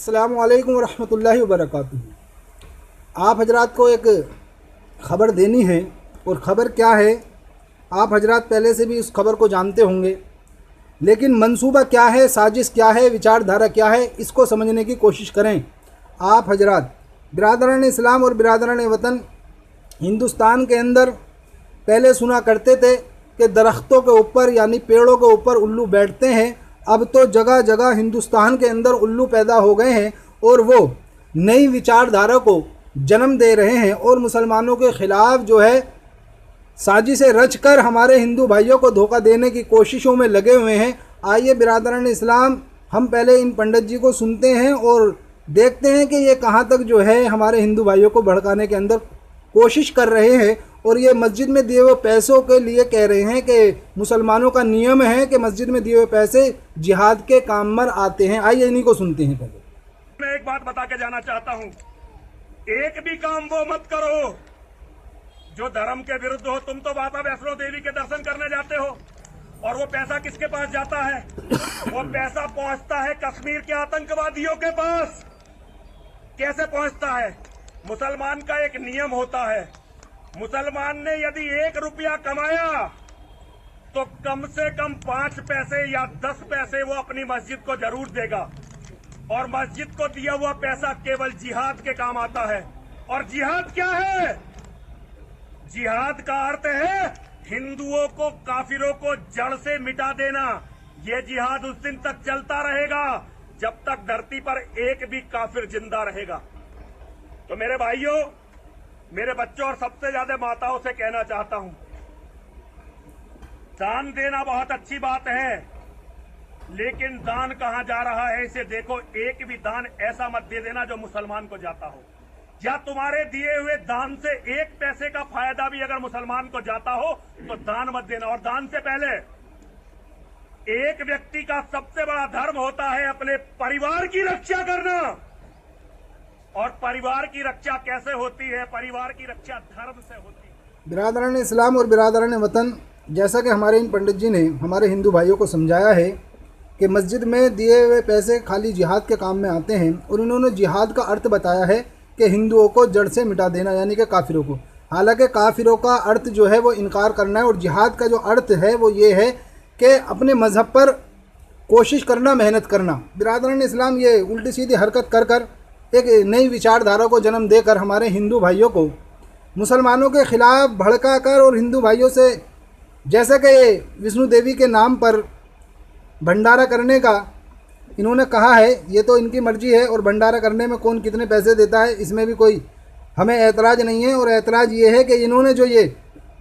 अस्सलामु अलैकुम रहमतुल्लाहि व बरकातुहू। आप हजरात को एक ख़बर देनी है, और ख़बर क्या है आप हजरात पहले से भी उस ख़बर को जानते होंगे, लेकिन मंसूबा क्या है, साजिश क्या है, विचारधारा क्या है, इसको समझने की कोशिश करें। आप हजरात बिरादरान इस्लाम और बिरादरान वतन हिंदुस्तान के अंदर पहले सुना करते थे कि दरख्तों के ऊपर यानी पेड़ों के ऊपर उल्लू बैठते हैं। अब तो जगह जगह हिंदुस्तान के अंदर उल्लू पैदा हो गए हैं और वो नई विचारधारा को जन्म दे रहे हैं और मुसलमानों के ख़िलाफ़ जो है साजिशें रच कर हमारे हिंदू भाइयों को धोखा देने की कोशिशों में लगे हुए हैं। आइए बिरादरान इस्लाम, हम पहले इन पंडित जी को सुनते हैं और देखते हैं कि ये कहाँ तक जो है हमारे हिंदू भाइयों को भड़काने के अंदर कोशिश कर रहे हैं। और ये मस्जिद में दिए हुए पैसों के लिए कह रहे हैं कि मुसलमानों का नियम है कि मस्जिद में दिए हुए पैसे जिहाद के काम में आते हैं। आइए इन्हीं को सुनते हैं। पहले मैं एक बात बता के जाना चाहता हूँ, एक भी काम वो मत करो जो धर्म के विरुद्ध हो। तुम तो माता वैष्णो देवी के दर्शन करने जाते हो और वो पैसा किसके पास जाता है? वो पैसा पहुंचता है कश्मीर के आतंकवादियों के पास। कैसे पहुंचता है? मुसलमान का एक नियम होता है, मुसलमान ने यदि 1 रुपया कमाया तो कम से कम 5 पैसे या 10 पैसे वो अपनी मस्जिद को जरूर देगा, और मस्जिद को दिया हुआ पैसा केवल जिहाद के काम आता है। और जिहाद क्या है? जिहाद का अर्थ है हिंदुओं को, काफिरों को जड़ से मिटा देना। ये जिहाद उस दिन तक चलता रहेगा जब तक धरती पर एक भी काफिर जिंदा रहेगा। तो मेरे भाइयों, मेरे बच्चों और सबसे ज्यादा माताओं से कहना चाहता हूं, दान देना बहुत अच्छी बात है, लेकिन दान कहां जा रहा है इसे देखो। एक भी दान ऐसा मत दे देना जो मुसलमान को जाता हो, या तुम्हारे दिए हुए दान से 1 पैसे का फायदा भी अगर मुसलमान को जाता हो तो दान मत देना। और दान से पहले एक व्यक्ति का सबसे बड़ा धर्म होता है अपने परिवार की रक्षा करना। और परिवार की रक्षा कैसे होती है? परिवार की रक्षा धर्म से होती है। बिरादरान इस्लाम और बिरादरान वतन, जैसा कि हमारे इन पंडित जी ने हमारे हिंदू भाइयों को समझाया है कि मस्जिद में दिए हुए पैसे खाली जिहाद के काम में आते हैं, और उन्होंने जिहाद का अर्थ बताया है कि हिंदुओं को जड़ से मिटा देना यानी कि काफिरों को। हालांकि काफिरों का अर्थ जो है वो इनकार करना है, और जिहाद का जो अर्थ है वो ये है कि अपने मज़हब पर कोशिश करना, मेहनत करना। बिरादरान इस्लाम ये उल्टी सीधी हरकत कर कर एक नई विचारधारा को जन्म देकर हमारे हिंदू भाइयों को मुसलमानों के ख़िलाफ़ भड़का कर, और हिंदू भाइयों से जैसा कि विष्णु देवी के नाम पर भंडारा करने का इन्होंने कहा है, ये तो इनकी मर्ज़ी है, और भंडारा करने में कौन कितने पैसे देता है इसमें भी कोई हमें ऐतराज़ नहीं है। और ऐतराज़ ये है कि इन्होंने जो ये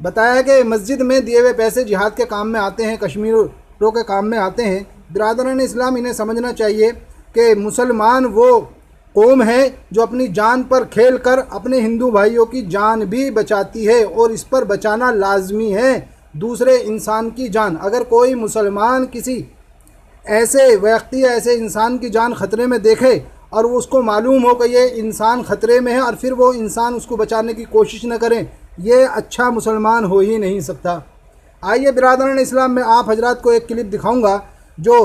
बताया है कि मस्जिद में दिए हुए पैसे जिहाद के काम में आते हैं, कश्मीरों के काम में आते हैं। बिरादरान इस्लाम, इन्हें समझना चाहिए कि मुसलमान वो कौम है जो अपनी जान पर खेल कर अपने हिंदू भाइयों की जान भी बचाती है, और इस पर बचाना लाजमी है दूसरे इंसान की जान। अगर कोई मुसलमान किसी ऐसे व्यक्ति या ऐसे इंसान की जान ख़तरे में देखे और उसको मालूम हो कि ये इंसान ख़तरे में है, और फिर वो इंसान उसको बचाने की कोशिश न करें, ये अच्छा मुसलमान हो ही नहीं सकता। आइए बिरादरान इस्लाम में आप हजरात को एक क्लिप दिखाऊंगा जो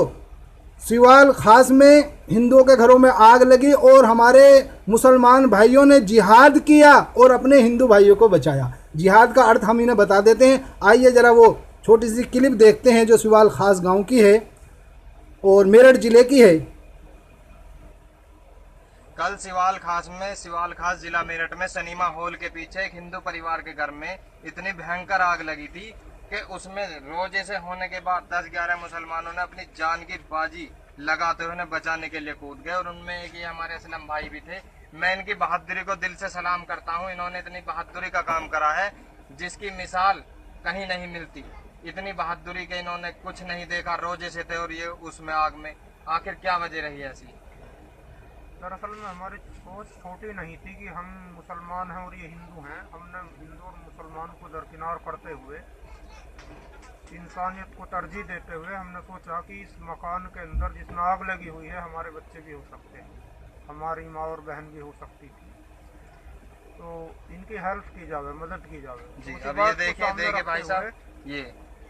सिवाल खास में हिंदुओं के घरों में आग लगी और हमारे मुसलमान भाइयों ने जिहाद किया और अपने हिंदू भाइयों को बचाया। जिहाद का अर्थ हम इन्हें बता देते हैं। आइए ज़रा वो छोटी सी क्लिप देखते हैं जो सिवाल खास गांव की है और मेरठ ज़िले की है। कल सिवाल खास जिला मेरठ में सनीमा हॉल के पीछे एक हिंदू परिवार के घर में इतनी भयंकर आग लगी थी कि उसमें रोजे से होने के बाद 10-11 मुसलमानों ने अपनी जान की बाजी लगाते हुए उन्हें बचाने के लिए कूद गए, और उनमें एक ये हमारे असलम भाई भी थे। मैं इनकी बहादुरी को दिल से सलाम करता हूँ। इन्होंने इतनी बहादुरी का काम करा है जिसकी मिसाल कहीं नहीं मिलती। इतनी बहादुरी के इन्होंने कुछ नहीं देखा, रोजे से थे और ये उसमें आग में। आखिर क्या वजह रही ऐसी? दरअसल में हमारी सोच छोटी नहीं थी कि हम मुसलमान हैं और ये हिंदू हैं। हमने हिंदू और मुसलमान को दरकिनार करते हुए, इंसानियत को तरजीह देते हुए हमने सोचा कि इस मकान के अंदर जिसमें आग लगी हुई है हमारे बच्चे भी हो सकते हैं, हमारी माँ और बहन भी हो सकती थी, तो इनकी हेल्प की जावे, मदद की जावे। जी, अब ये देखिए भाई साहब,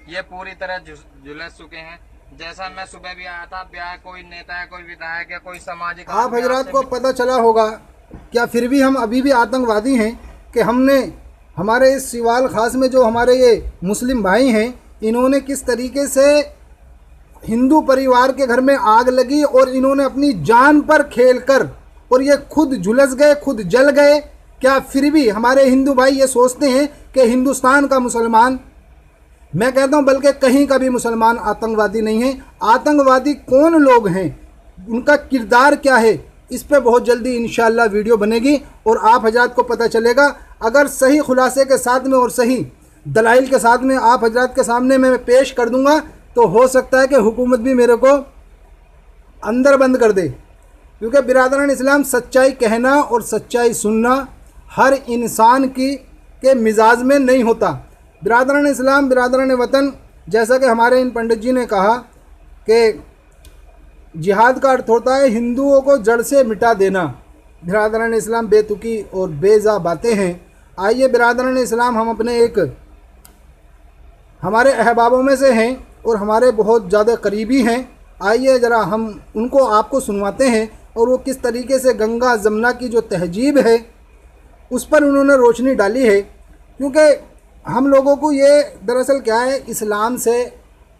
ये पूरी तरह झुलस चुके हैं। जैसा मैं सुबह भी आया था, ब्याह कोई नेता है, कोई विधायक है, कोई सामाजिक आप हजरात को पता चला होगा, क्या फिर भी हम अभी भी आतंकवादी हैं कि हमने हमारे इस सिवाल खास में जो हमारे ये मुस्लिम भाई हैं, इन्होंने किस तरीके से हिंदू परिवार के घर में आग लगी और इन्होंने अपनी जान पर खेलकर और ये खुद झुलस गए, खुद जल गए। क्या फिर भी हमारे हिंदू भाई ये सोचते हैं कि हिंदुस्तान का मुसलमान, मैं कहता हूं बल्कि कहीं का भी मुसलमान आतंकवादी नहीं है। आतंकवादी कौन लोग हैं, उनका किरदार क्या है, इस पे बहुत जल्दी इंशाअल्लाह वीडियो बनेगी और आप हजरात को पता चलेगा। अगर सही खुलासे के साथ में और सही दलाइल के साथ में आप हजरात के सामने मैं पेश कर दूंगा तो हो सकता है कि हुकूमत भी मेरे को अंदर बंद कर दे, क्योंकि बिरादरान इस्लाम सच्चाई कहना और सच्चाई सुनना हर इंसान के मिजाज में नहीं होता। बिरादरान इस्लाम, बिरादरान वतन, जैसा कि हमारे इन पंडित जी ने कहा कि जिहाद का अर्थ होता है हिंदुओं को जड़ से मिटा देना। बिरादरान इस्लाम बेतुकी और बेजा बातें हैं। आइए बिरादरान इस्लाम, हम अपने एक हमारे अहबाबों में से हैं और हमारे बहुत ज़्यादा करीबी हैं। आइए ज़रा हम उनको आपको सुनवाते हैं और वो किस तरीके से गंगा जमुना की जो तहजीब है उस पर उन्होंने रोशनी डाली है। क्योंकि हम लोगों को ये दरअसल क्या है,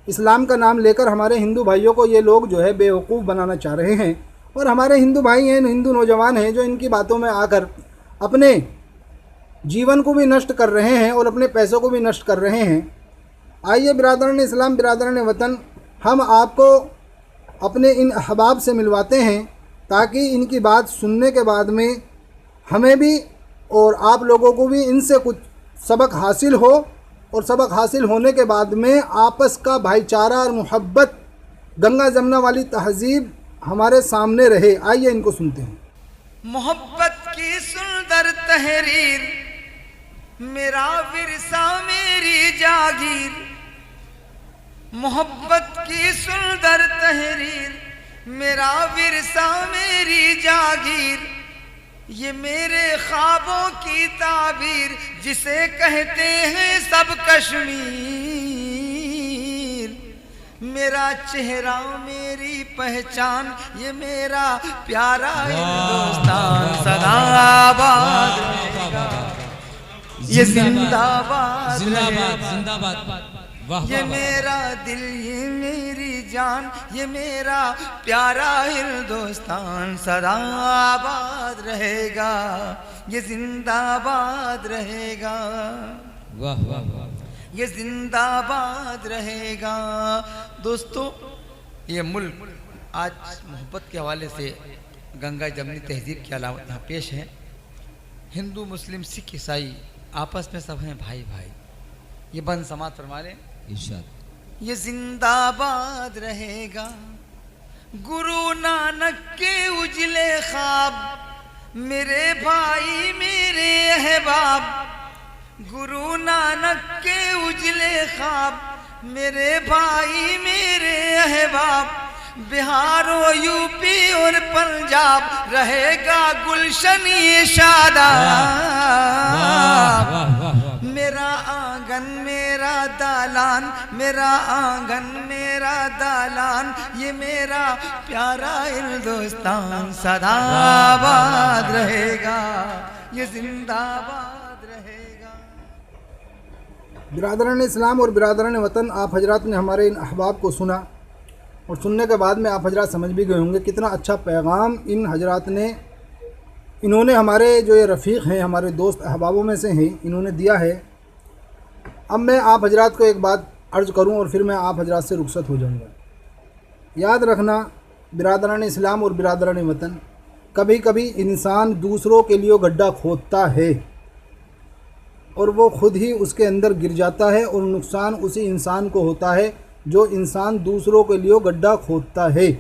इस्लाम का नाम लेकर हमारे हिंदू भाइयों को ये लोग जो है बेवकूफ़ बनाना चाह रहे हैं। और हमारे हिंदू भाई हैं, हिंदू नौजवान हैं जो इनकी बातों में आकर अपने जीवन को भी नष्ट कर रहे हैं और अपने पैसों को भी नष्ट कर रहे हैं। आइए बिरादरान इस्लाम, बिरादरान वतन, हम आपको अपने इन अहबाब से मिलवाते हैं ताकि इनकी बात सुनने के बाद में हमें भी और आप लोगों को भी इनसे कुछ सबक हासिल हो और सबक हासिल होने के बाद में आपस का भाईचारा और मोहब्बत, गंगा जमुना वाली तहजीब हमारे सामने रहे। आइए इनको सुनते हैं। मोहब्बत की सुंदर तहरीर, मेरा विरसा मेरी जागीर। मोहब्बत की सुंदर तहरीर, मेरा विरसा मेरी जागीर। ये मेरे ख्वाबों की ताबीर, जिसे कहते हैं सब कश्मीर। मेरा चेहरा मेरी पहचान, ये मेरा प्यारा हिंदुस्तान सदा आबाद रहेगा, ये जिंदाबाद जिंदाबाद। ये मेरा दिल, ये मेरी जान, ये मेरा प्यारा हिंदुस्तान सदा आबाद रहेगा, ये जिंदाबाद रहेगा, वाह वाह वाह, ये जिंदाबाद रहेगा। दोस्तों, ये मुल्क आज मोहब्बत के हवाले से गंगा जमनी तहजीब के अलावा यहाँ पेश है। हिंदू, मुस्लिम, सिख, ईसाई आपस में सब हैं भाई भाई। ये बंद समात फरमा लें। ये जिंदाबाद रहेगा, गुरु नानक के उजले ख्वाब, मेरे भाई मेरे अहबाब। गुरु नानक के उजले ख्वाब, मेरे भाई मेरे अहबाब। बिहार और यूपी और पंजाब रहेगा गुलशन ये शादाब। मेरा आंगन मेरा दालान, मेरा आंगन मेरा दालान, ये मेरा प्यारा हिंदुस्तान सदा आबाद रहेगा, ये जिंदाबाद रहेगा। बिरादरान इस्लाम और बिरादरान वतन, आप हजरात ने हमारे इन अहबाब को सुना और सुनने के बाद में आप हजरात समझ भी गए होंगे कितना अच्छा पैगाम इन हजरात ने, इन्होंने हमारे जो ये रफ़ीक हैं, हमारे दोस्त अहबाबों में से हैं, इन्होंने दिया है। अब मैं आप हजरात को एक बात अर्ज़ करूं और फिर मैं आप हजरात से रुखसत हो जाऊंगा। याद रखना बिरादरान इस्लाम और बिरादरान वतन, कभी कभी इंसान दूसरों के लिए गड्ढा खोदता है और वो खुद ही उसके अंदर गिर जाता है और नुकसान उसी इंसान को होता है जो इंसान दूसरों के लिए गड्ढा खोदता है।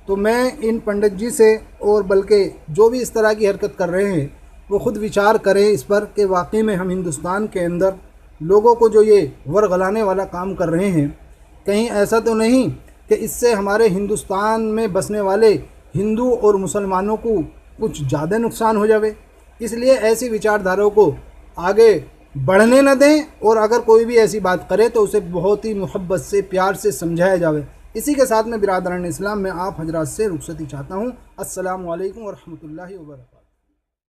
तो मैं इन पंडित जी से, और बल्कि जो भी इस तरह की हरकत कर रहे हैं, वो खुद विचार करें इस पर कि वाकई में हम हिंदुस्तान के अंदर लोगों को जो ये वरगलाने वाला काम कर रहे हैं, कहीं ऐसा तो नहीं कि इससे हमारे हिंदुस्तान में बसने वाले हिंदू और मुसलमानों को कुछ ज़्यादा नुकसान हो जावे। इसलिए ऐसी विचारधाराओं को आगे बढ़ने न दें और अगर कोई भी ऐसी बात करे तो उसे बहुत ही मोहब्बत से, प्यार से समझाया जावे इसी के साथ मैं बिरादरान इस्लाम में आप हजरात से रुखसती चाहता हूँ। अस्सलामु अलैकुम व रहमतुल्लाहि व बरकातहू।